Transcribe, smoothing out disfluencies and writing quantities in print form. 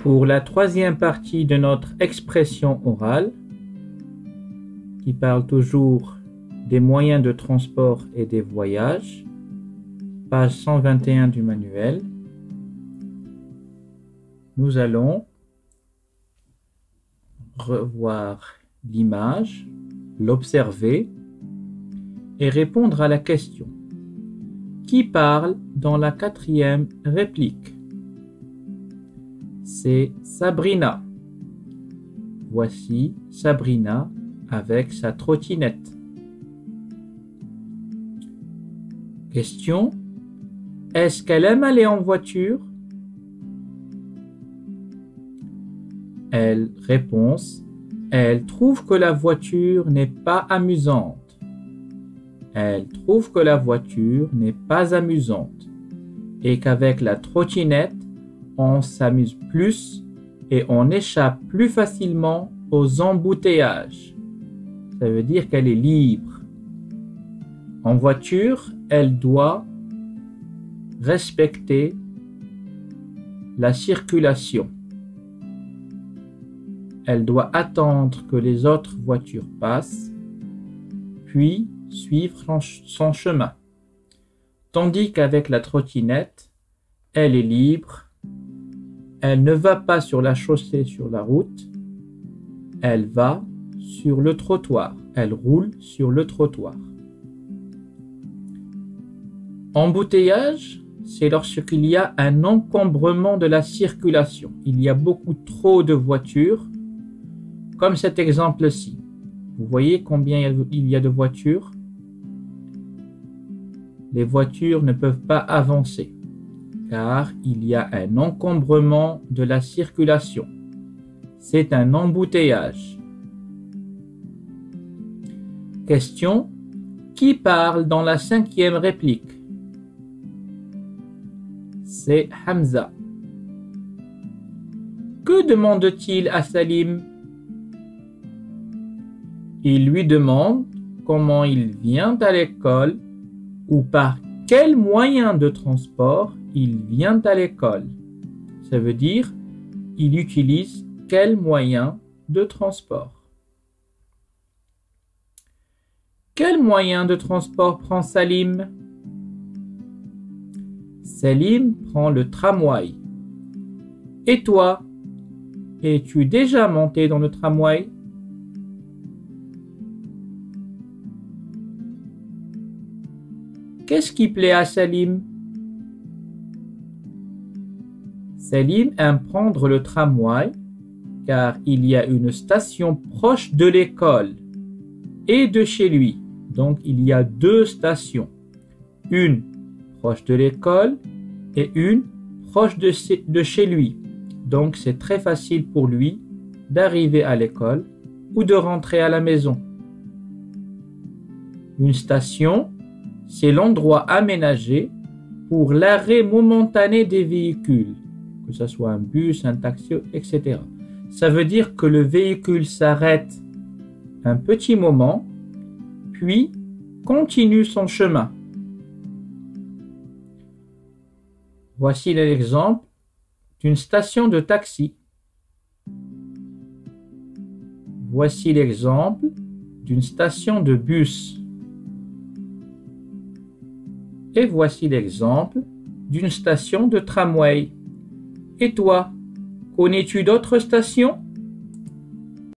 Pour la troisième partie de notre expression orale, qui parle toujours des moyens de transport et des voyages, page 121 du manuel, nous allons revoir l'image, l'observer et répondre à la question. Qui parle dans la quatrième réplique? C'est Sabrina. Voici Sabrina avec sa trottinette. Question. Est-ce qu'elle aime aller en voiture? Elle, réponse. Elle trouve que la voiture n'est pas amusante. Elle trouve que la voiture n'est pas amusante et qu'avec la trottinette, on s'amuse plus et on échappe plus facilement aux embouteillages. Ça veut dire qu'elle est libre. En voiture, elle doit respecter la circulation. Elle doit attendre que les autres voitures passent, puis suivre son chemin. Tandis qu'avec la trottinette, elle est libre. Elle ne va pas sur la chaussée, sur la route. Elle va sur le trottoir. Elle roule sur le trottoir. Embouteillage, c'est lorsqu'il y a un encombrement de la circulation. Il y a beaucoup trop de voitures, comme cet exemple-ci. Vous voyez combien il y a de voitures? Les voitures ne peuvent pas avancer, car il y a un encombrement de la circulation. C'est un embouteillage. Question. Qui parle dans la cinquième réplique? C'est Hamza. Que demande-t-il à Salim? Il lui demande comment il vient à l'école ou par quel moyen de transport il vient à l'école. Ça veut dire il utilise quel moyen de transport. Quel moyen de transport prend Salim? Salim prend le tramway. Et toi, es-tu déjà monté dans le tramway? Qu'est-ce qui plaît à Salim? Salim aime prendre le tramway car il y a une station proche de l'école et de chez lui. Donc il y a deux stations. Une proche de l'école et une proche de chez lui. Donc c'est très facile pour lui d'arriver à l'école ou de rentrer à la maison. Une station, c'est l'endroit aménagé pour l'arrêt momentané des véhicules, que ce soit un bus, un taxi, etc. Ça veut dire que le véhicule s'arrête un petit moment, puis continue son chemin. Voici l'exemple d'une station de taxi. Voici l'exemple d'une station de bus. Et voici l'exemple d'une station de tramway. Et toi, connais-tu d'autres stations?